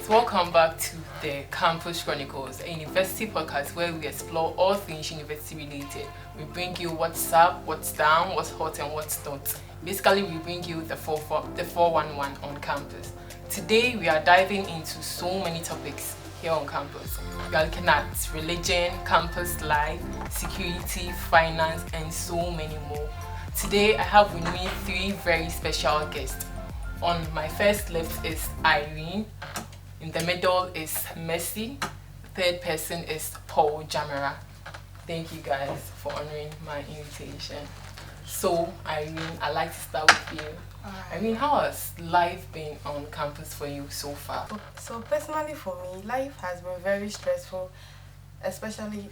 guys, welcome back to the Campus Chronicles, a university podcast where we explore all things university related. We bring you what's up, what's down, what's hot and what's not. Basically, we bring you the 411 on campus. Today, we are diving into so many topics here on campus. We are looking at religion, campus life, security, finance, and so many more. Today, I have with me three very special guests. On my first left is Irene, in the middle is Mercy, the third person is Paul Jamera. Thank you guys for honoring my invitation. So Irene, I'd like to start with you. Irene, how has life been on campus for you so far? So personally for me, life has been very stressful, especially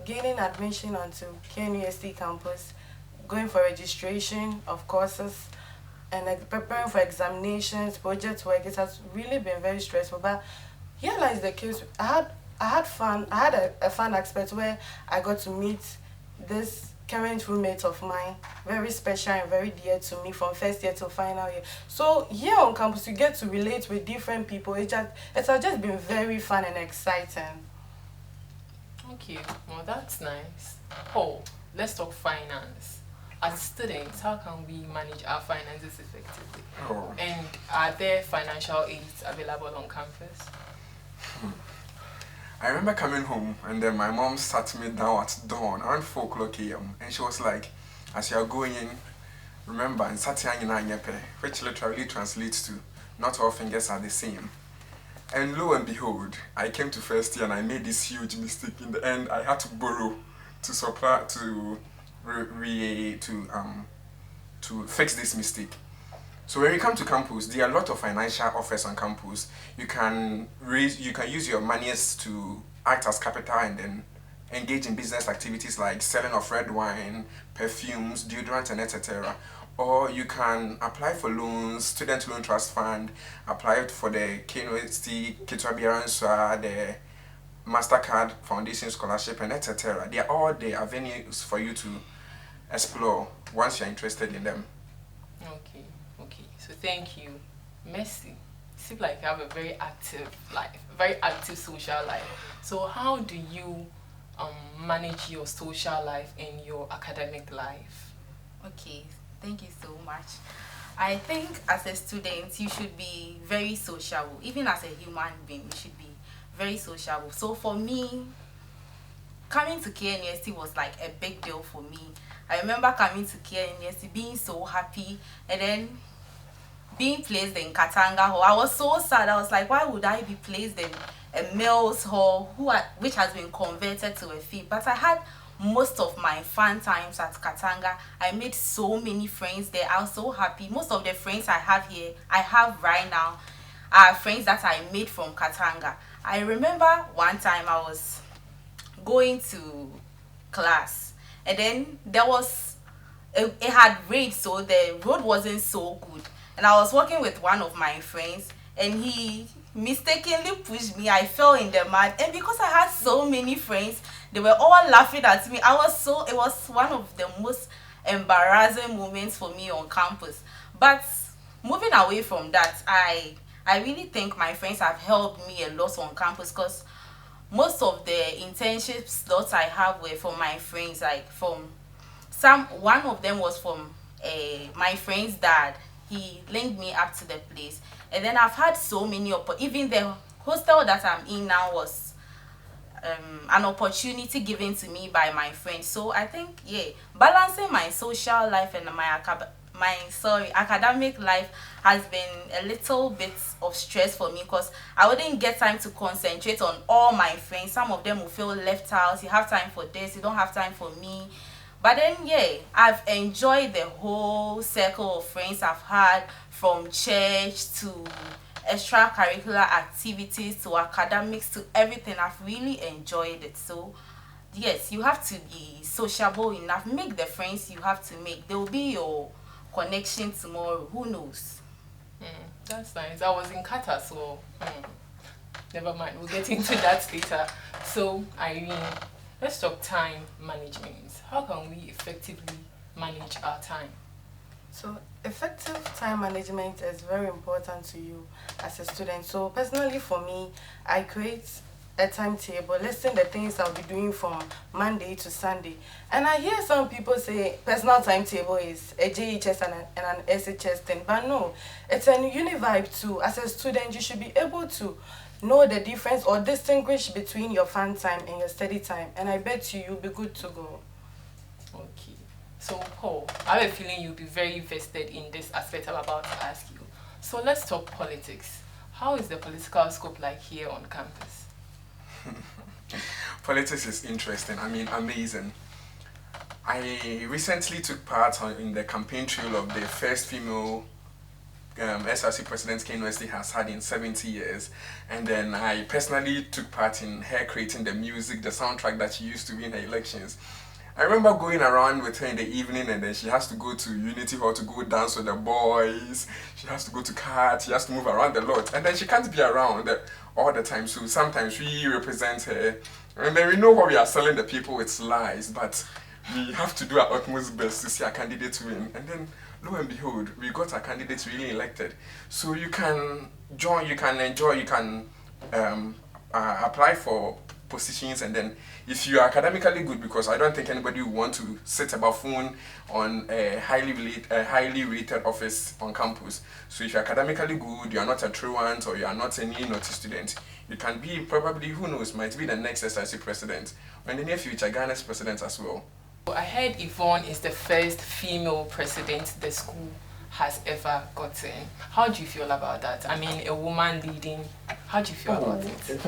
gaining admission onto KNUST campus, going for registration of courses, and preparing for examinations, project work. It has really been very stressful. But here lies the case. I had fun. I had a fun aspect where I got to meet this current roommate of mine, very special and very dear to me from first year to final year. So here on campus, you get to relate with different people. It has just been very fun and exciting. Okay, well that's nice. Paul, let's talk finance. As students, how can we manage our finances effectively? And are there financial aids available on campus? I remember coming home and then my mom sat me down at dawn around 4 o'clock a.m. and she was like, as you are going in, remember, and which literally translates to not all fingers are the same. And lo and behold, I came to first year and I made this huge mistake. In the end, I had to borrow to supply to fix this mistake. So when you come to campus, there are a lot of financial offers on campus. You can use your monies to act as capital and then engage in business activities like selling of red wine, perfumes, deodorant, and etc. Or you can apply for loans, student loan trust fund, apply for the KNUST, Kitwabiaranswa, the MasterCard Foundation Scholarship, and etc. They are all the avenues for you to explore once you're interested in them. Okay. So thank you. Mercy, you seem like you have a very active life, very active social life. So how do you manage your social life and your academic life? Okay, thank you so much. I think as a student, you should be very sociable. Even as a human being, you should be very sociable. So for me, coming to KNUST was like a big deal for me. I remember coming to KNUST, being so happy, and then being placed in Katanga Hall. I was so sad. I was like, why would I be placed in a male's hall which has been converted to a fee? But I had most of my fun times at Katanga. I made so many friends there. I was so happy. Most of the friends I have right now, are friends that I made from Katanga. I remember one time I was going to class, and then it had rained, so the road wasn't so good. And I was walking with one of my friends, and he mistakenly pushed me. I fell in the mud, and because I had so many friends, they were all laughing at me. It was one of the most embarrassing moments for me on campus. But moving away from that, I really think my friends have helped me a lot on campus, because most of the internships that I have were from my friends. Like one of them was from my friend's dad. He linked me up to the place, and then I've had so many even the hostel that I'm in now was an opportunity given to me by my friends. So I think balancing my social life and my academic life has been a little bit of stress for me, because I wouldn't get time to concentrate on all my friends. Some of them will feel left out. You have time for this, you don't have time for me. But then I've enjoyed the whole circle of friends I've had, from church to extracurricular activities to academics to everything. I've really enjoyed it. So yes, you have to be sociable enough. Make the friends you have to make. They will be your connection tomorrow. Who knows? That's nice. I was in Qatar, so never mind. We'll get into that later. So Irene, let's talk time management. How can we effectively manage our time? So effective time management is very important to you as a student. So personally for me, I create a timetable, listing the things I'll be doing from Monday to Sunday. And I hear some people say personal timetable is a JHS and an SHS thing, but no, it's a univibe too. As a student, you should be able to know the difference or distinguish between your fun time and your study time. And I bet you'll be good to go. Okay. So, Paul, I have a feeling you'll be very invested in this aspect I'm about to ask you. So, let's talk politics. How is the political scope like here on campus? Politics is interesting. I mean, amazing. I recently took part in the campaign trail of the first female SRC president KNUST has had in 70 years, and then I personally took part in her creating the music, the soundtrack that she used to win her elections. I remember going around with her in the evening, and then she has to go to Unity Hall to go dance with the boys. She has to go to CAT. She has to move around a lot, and then she can't be around all the time. So sometimes we represent her, and then we know what we are selling the people with lies, but we have to do our utmost best to see our candidate win. And then lo and behold, we got our candidates really elected. So you can join, you can enjoy, you can apply for positions, and then if you are academically good, because I don't think anybody will want to sit about phone on a highly rated office on campus. So if you're academically good, you are not a truant or you are not any naughty student, you can be probably, who knows, might be the next SIC president, or in the near future Ghana's president as well. I heard Yvonne is the first female president the school has ever gotten. How do you feel about that? I mean, a woman leading, how do you feel about it?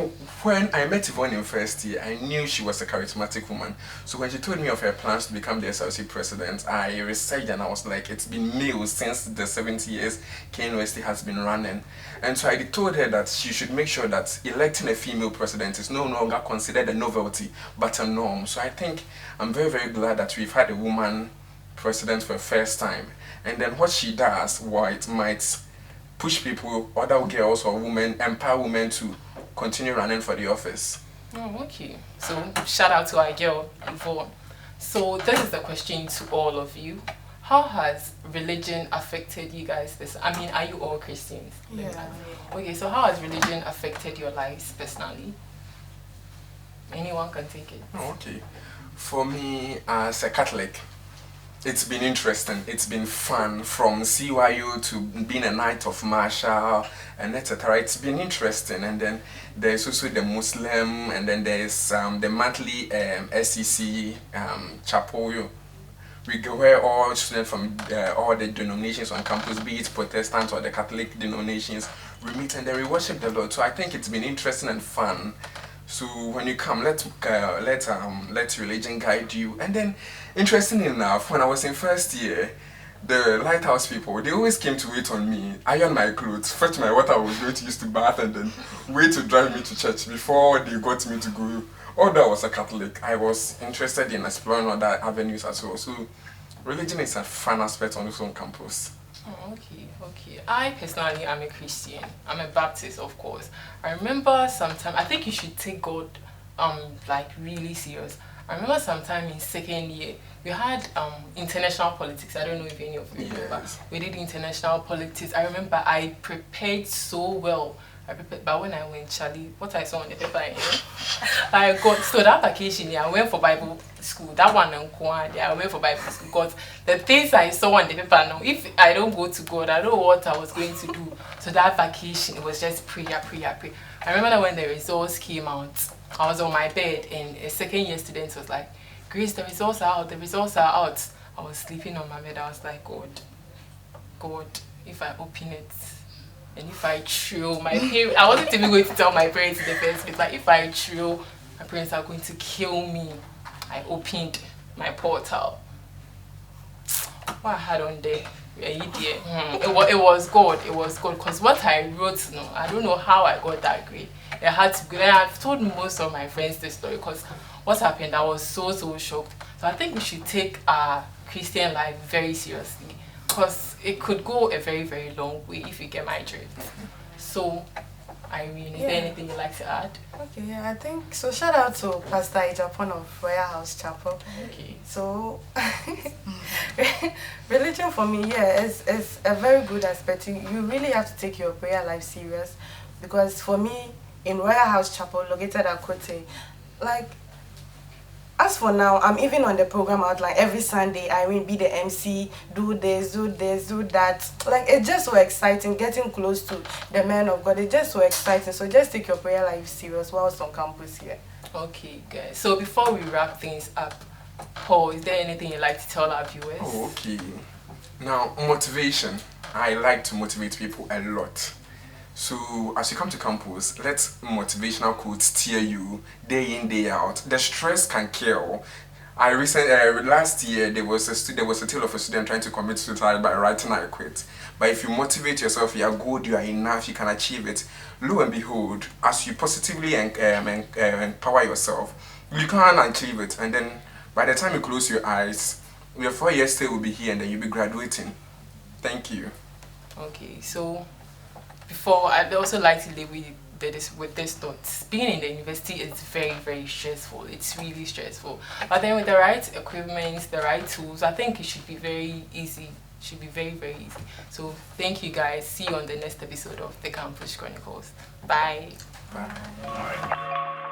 When I met Yvonne in first year, I knew she was a charismatic woman. So when she told me of her plans to become the SLC president, I researched and I was like, it's been male since the 70 years KNUST has been running. And so I told her that she should make sure that electing a female president is no longer considered a novelty, but a norm. So I think I'm very, very glad that we've had a woman president for the first time. And then what she does, it might push people, other girls or women, empower women to continue running for the office. Oh, okay. So shout out to our girl, Yvonne. So this is the question to all of you. How has religion affected you guys? I mean, are you all Christians? Yeah. Okay, so how has religion affected your lives personally? Anyone can take it. Oh, okay. For me, as a Catholic, it's been interesting, it's been fun, from CYU to being a Knight of Marshall and etc. It's been interesting. And then there's also the Muslim, and then there's the monthly SEC chapel. We go where all students from all the denominations on campus, be it Protestant or the Catholic denominations, we meet and then we worship the Lord. So I think it's been interesting and fun. So when you come, let religion guide you. And then, interestingly enough, when I was in first year, the lighthouse people, they always came to wait on me, iron my clothes, fetch my water I was going to use to bath, and then wait to drive me to church before they got me to go. Although I was a Catholic, I was interested in exploring other avenues as well. So religion is a fun aspect on its own campus. Oh, okay. I personally am a Christian. I'm a Baptist, of course. I remember sometime, I think you should take God like really serious. I remember sometime in second year, we had international politics. I don't know if any of you remember. We did international politics. I remember I prepared so well. But when I went, Charlie, what I saw on the paper here, I got, so that vacation, I went for Bible school. That one, I went for Bible school because the things I saw on the paper now, if I don't go to God, I don't know what I was going to do. So that vacation, it was just prayer. I remember that when the results came out, I was on my bed and a second year student was like, Grace, the results are out. I was sleeping on my bed. I was like, God, if I open it, and if I throw my parents, I wasn't even going to tell my parents in the first place, like if I throw, my parents are going to kill me. I opened my portal. What I had on there, it was God, because what I wrote, I don't know how I got that grade. It had to be good. I've told most of my friends this story because what happened, I was so shocked. So I think we should take our Christian life very seriously, because it could go a very, very long way if you get my drift. So Irene, is Yeah. there anything you'd like to add? Okay, yeah, I think so. Shout out to Pastor Ijapon of Royal House Chapel. Okay. So, religion for me, yeah, is a very good aspect. You really have to take your prayer life serious, because for me, in Royal House Chapel, located at Kote, like, as for now, I'm even on the program outline every Sunday. I will be the MC, do this, do this, do that. Like, it's just so exciting getting close to the man of God. It's just so exciting. So just take your prayer life serious whilst on campus here. Okay, guys. So before we wrap things up, Paul, is there anything you'd like to tell our viewers? Oh, okay. Now, motivation. I like to motivate people a lot. So, as you come to campus, let motivational quotes steer you day in, day out. The stress can kill. Last year there was a tale of a student trying to commit suicide by writing "I quit." But if you motivate yourself, you are good, you are enough, you can achieve it. Lo and behold, as you positively empower yourself, you can achieve it. And then by the time you close your eyes, your 4 years stay will be here, and then you'll be graduating. Thank you. Okay, so before, I'd also like to leave with this thought. Being in the university is very, very stressful. It's really stressful. But then with the right equipment, the right tools, I think it should be very easy. It should be very, very easy. So thank you guys. See you on the next episode of the Campus Chronicles. Bye. Bye.